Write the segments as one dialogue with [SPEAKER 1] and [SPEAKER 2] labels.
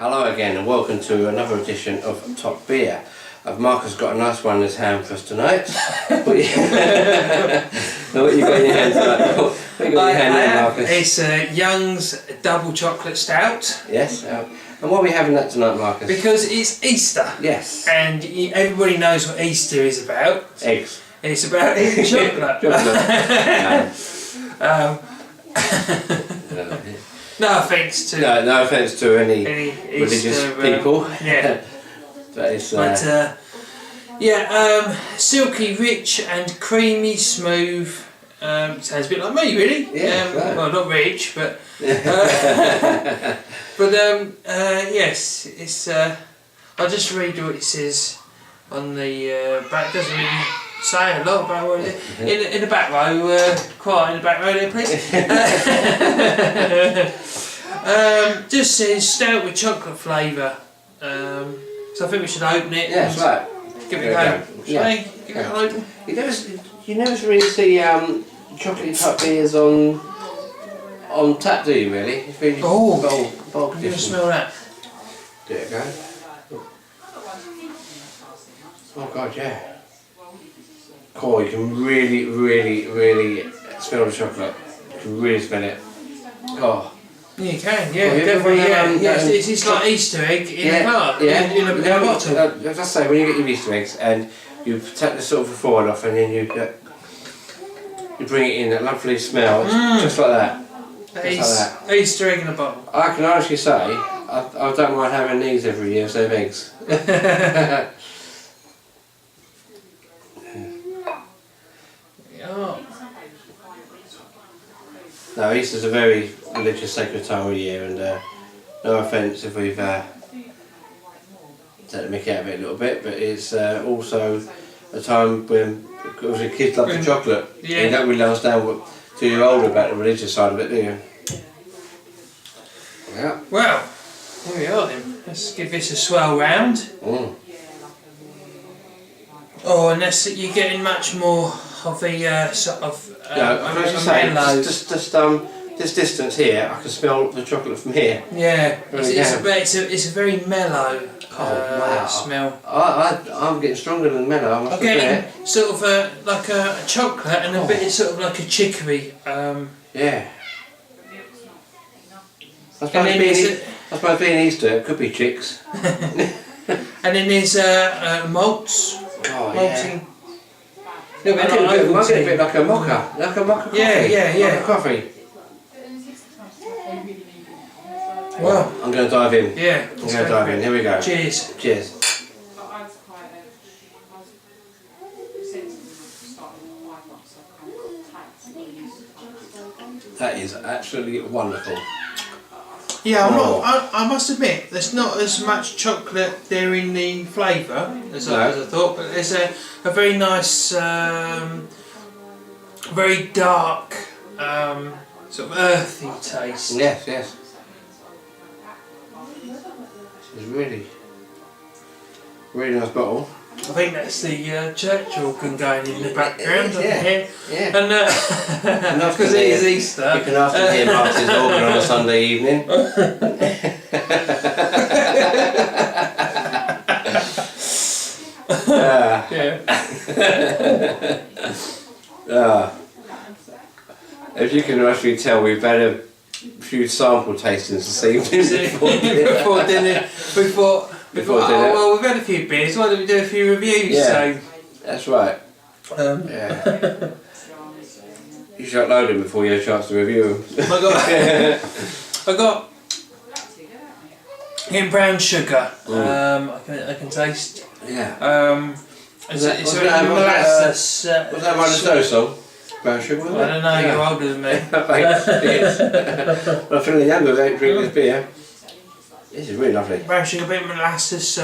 [SPEAKER 1] Hello again and welcome to another edition of Top Beer. Marcus got a nice one in his hand for us tonight. What you got in your hand tonight? What you got in your hand there, Marcus?
[SPEAKER 2] It's Young's Double Chocolate Stout.
[SPEAKER 1] Yes. And why are we having that tonight, Marcus?
[SPEAKER 2] Because it's Easter.
[SPEAKER 1] Yes.
[SPEAKER 2] And everybody knows what Easter is about.
[SPEAKER 1] Eggs.
[SPEAKER 2] It's about eating chocolate. No offence to
[SPEAKER 1] no offence to any religious
[SPEAKER 2] Easter,
[SPEAKER 1] people.
[SPEAKER 2] Yeah. Silky, rich and creamy, smooth. Sounds a bit like me, really.
[SPEAKER 1] Yeah. Right.
[SPEAKER 2] Well, not rich, but yes, it's. I'll just read what it says on the back. It doesn't really say a lot about what it is. In the back row, quiet in the back row there, please. Just says stout with chocolate flavour. So I think we should open it.
[SPEAKER 1] Yeah, that's right.
[SPEAKER 2] Give it a go.
[SPEAKER 1] Yeah.
[SPEAKER 2] Give it an open.
[SPEAKER 1] You never really see chocolate type beers on tap, do you? Really? It's really
[SPEAKER 2] Oh,
[SPEAKER 1] bulk
[SPEAKER 2] I'm going to smell that.
[SPEAKER 1] There you go. Oh God, yeah. Oh, you can really smell the chocolate. You can really smell it. Oh.
[SPEAKER 2] Yeah, you can, yeah, definitely, yeah. It's like Easter egg in a jar, in a bottle.
[SPEAKER 1] As I say, when you get your Easter eggs and you take the sort of foil off and then you bring it in, that lovely smell, just like that.
[SPEAKER 2] Easter egg in a bottle.
[SPEAKER 1] I can honestly say, I don't mind having these every year, so eggs.
[SPEAKER 2] Oh.
[SPEAKER 1] No, Easter's a very religious, sacred time of year, and no offence if we've taken the mickey out of it a little bit, but it's also a time when obviously kids love the chocolate.
[SPEAKER 2] Yeah.
[SPEAKER 1] You don't really understand what till you're older about the religious side of it, do you? Yeah.
[SPEAKER 2] Well, here we are then. Let's give this a swirl round.
[SPEAKER 1] Mm.
[SPEAKER 2] Oh, and you're getting much more of the sort of mellow.
[SPEAKER 1] This distance here, I can smell the chocolate from here.
[SPEAKER 2] Yeah,
[SPEAKER 1] Really
[SPEAKER 2] it's a very mellow smell.
[SPEAKER 1] I'm getting stronger than mellow, I must admit.
[SPEAKER 2] I'm getting sort of like a chocolate and a bit sort of like a chicory.
[SPEAKER 1] Yeah. I suppose being Easter, it could be chicks.
[SPEAKER 2] And then there's malts.
[SPEAKER 1] Oh,
[SPEAKER 2] malting.
[SPEAKER 1] Yeah. I get a bit like a mocha. Like a mocha coffee.
[SPEAKER 2] Yeah.
[SPEAKER 1] Mocha coffee.
[SPEAKER 2] Well,
[SPEAKER 1] I'm going to dive in.
[SPEAKER 2] Yeah.
[SPEAKER 1] I'm going to dive in. Here we go.
[SPEAKER 2] Cheers.
[SPEAKER 1] Cheers. That is absolutely wonderful.
[SPEAKER 2] Yeah, I must admit, there's not as much chocolate there in the flavour as I thought, but there's a very nice, very dark, sort of earthy taste.
[SPEAKER 1] Yes. It's really nice bottle.
[SPEAKER 2] I think that's the church organ going in the background.
[SPEAKER 1] Yeah.
[SPEAKER 2] And because it is Easter.
[SPEAKER 1] You can often hear Martin's organ on a Sunday evening. If you can actually tell, we've had a few sample tastings this evening
[SPEAKER 2] before dinner. Before dinner. Well, we've had a few beers. Why don't we do a few reviews?
[SPEAKER 1] Yeah,
[SPEAKER 2] so,
[SPEAKER 1] that's right. You should upload them before you have a chance to review them.
[SPEAKER 2] I got in brown sugar. I can taste.
[SPEAKER 1] Yeah.
[SPEAKER 2] It's a molasses.
[SPEAKER 1] Was that one of those song? Brown sugar, wasn't it?
[SPEAKER 2] I don't know. You're older than me.
[SPEAKER 1] Thanks. Well, I'm feeling younger. Don't drink this beer. This is really lovely.
[SPEAKER 2] Brown sugar, bit of molasses.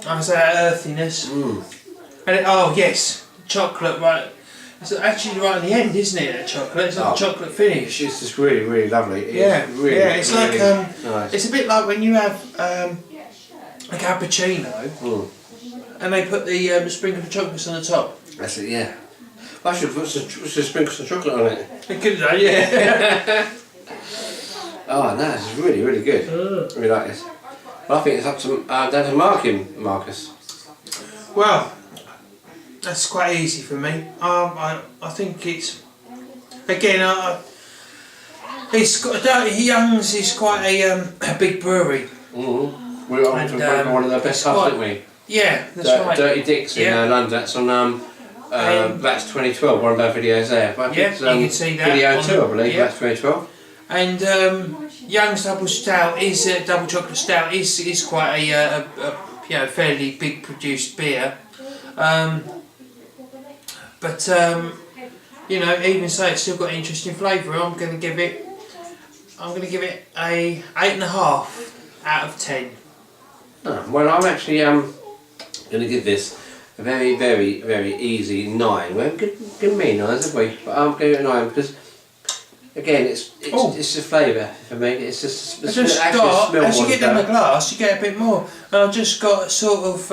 [SPEAKER 2] I say earthiness. And yes, chocolate. Right, it's actually right at the end, isn't it? The chocolate. It's like a chocolate finish.
[SPEAKER 1] It's just really lovely. It's
[SPEAKER 2] it's
[SPEAKER 1] really
[SPEAKER 2] like
[SPEAKER 1] nice.
[SPEAKER 2] It's a bit like when you have a cappuccino, and they put the sprinkle of chocolates on the top.
[SPEAKER 1] That's it. Yeah. I should sprinkle some chocolate on it.
[SPEAKER 2] They could do, yeah.
[SPEAKER 1] Oh, no, this is really, really good. I really like this. Well, I think it's up to down to marking, Marcus.
[SPEAKER 2] Well, that's quite easy for me. I think it's again. It's got Young's is quite a big brewery.
[SPEAKER 1] Mm-hmm. We're on to one of the best pubs, didn't we?
[SPEAKER 2] Yeah, that's right.
[SPEAKER 1] Dirty Dick's in London. That's on that's 2012. One of our videos there. But
[SPEAKER 2] yeah, you can see that.
[SPEAKER 1] Video 2, I believe. That's 2012.
[SPEAKER 2] And Young's double stout is double chocolate stout is quite a fairly big produced beer. But even so, it's still got an interesting flavour. I'm going to give it a 8.5 out of 10.
[SPEAKER 1] Oh, well, I'm actually going to give this a very, very, very easy 9. We haven't given me 9s, have we? But I'm going to give it a 9 because, again, it's the flavour for me. It's just
[SPEAKER 2] as you get down the glass, you get a bit more. And I've just got sort of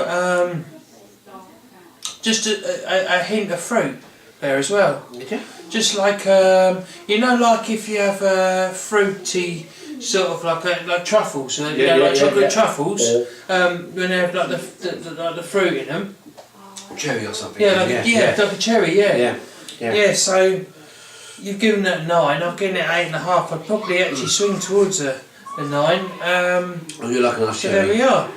[SPEAKER 2] just a hint of fruit there as well.
[SPEAKER 1] Okay.
[SPEAKER 2] Just like like if you have a fruity sort of like truffles, chocolate truffles. When they have like the fruit in them.
[SPEAKER 1] Cherry or something.
[SPEAKER 2] Like a cherry. Yeah. So you've given it a 9. I've given it 8.5. I'd probably actually swing towards a 9.
[SPEAKER 1] You're like a nice
[SPEAKER 2] so
[SPEAKER 1] cherry.
[SPEAKER 2] there we are.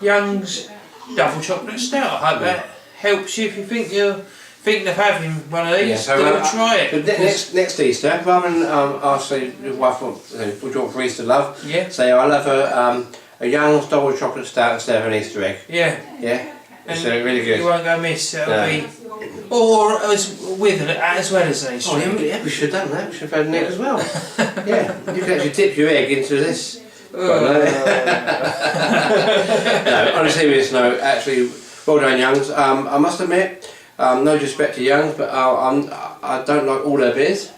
[SPEAKER 2] Young's double chocolate stout. I hope that helps you if you think you're thinking of having one of these. Try it.
[SPEAKER 1] But next Easter, rather than ask your wife what you want for Easter, love.
[SPEAKER 2] Yeah.
[SPEAKER 1] Say I'll have a Young's double chocolate stout instead of an Easter egg.
[SPEAKER 2] Yeah.
[SPEAKER 1] Yeah.
[SPEAKER 2] And
[SPEAKER 1] so really good.
[SPEAKER 2] You won't go miss. It'll be. Or as well as an Easter egg.
[SPEAKER 1] Yeah, we should have done that. We should have had an egg as well. Yeah. You can actually dip your egg into this. No, on a serious note, actually, well done, Young's. I must admit, no disrespect to Young's, but I don't like all their beers.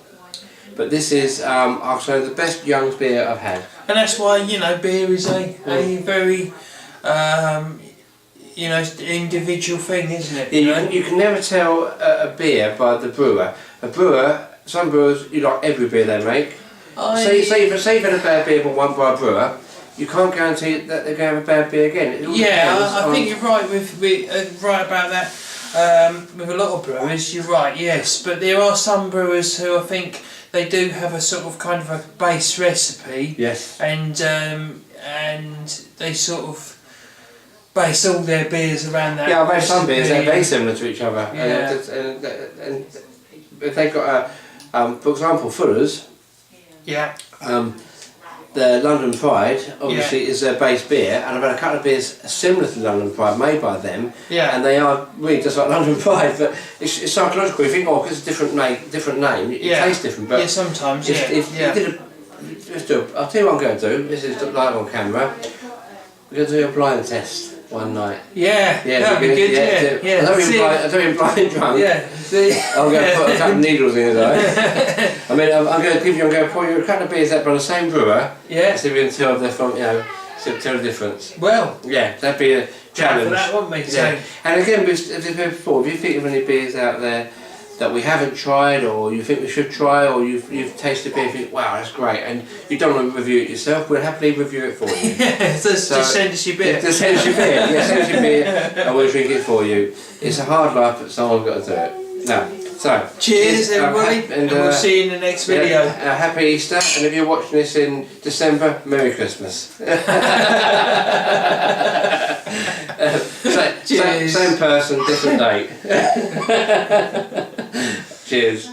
[SPEAKER 1] But this is, I'll say, the best Young's beer I've had.
[SPEAKER 2] And that's why, beer is a very, individual thing, isn't it?
[SPEAKER 1] Yeah, you can never tell a beer by the brewer. Some brewers, you like every beer they make. Say you've had a bad beer by a brewer, you can't guarantee that they're going to have a bad beer again.
[SPEAKER 2] I think you're right right about that. With a lot of brewers, you're right, yes. But there are some brewers who I think they do have a sort of kind of a base recipe.
[SPEAKER 1] Yes.
[SPEAKER 2] And they sort of base all their beers around that.
[SPEAKER 1] Yeah, I've had some beers that are very similar to each other.
[SPEAKER 2] Yeah.
[SPEAKER 1] And if they've got for example, Fuller's.
[SPEAKER 2] Yeah.
[SPEAKER 1] The London Pride obviously is their base beer, and I've had a couple of beers similar to London Pride made by them, and they are really just like London Pride, but it's psychological. You think, because it's a different name, it tastes different. But
[SPEAKER 2] sometimes.
[SPEAKER 1] I'll tell you what I'm going to do. This is live on camera. We're going to do a blind test one night.
[SPEAKER 2] Yeah, that'd be good. Yeah.
[SPEAKER 1] I don't mean blind drunk.
[SPEAKER 2] Yeah.
[SPEAKER 1] I'm going to put a couple of needles in his eye. I'm going to pour you a couple of beers out by the same brewer.
[SPEAKER 2] Yeah.
[SPEAKER 1] See if we can tell tell the difference.
[SPEAKER 2] Well.
[SPEAKER 1] Yeah, that'd be a challenge.
[SPEAKER 2] For that, wouldn't we?
[SPEAKER 1] Yeah. And again, as I said before, if you think of any beers out there that we haven't tried, or you think we should try, or you've tasted beer and think, wow, that's great, and you don't want to review it yourself, we'll happily review it for you.
[SPEAKER 2] Just send us your beer.
[SPEAKER 1] Just send us your beer. Yeah, send us your beer and we'll drink it for you. It's a hard life, but someone's got to do it. No. So,
[SPEAKER 2] cheers everybody, and we'll see you in the next video.
[SPEAKER 1] Happy Easter, and if you're watching this in December, Merry Christmas. Same person, different date. Cheers.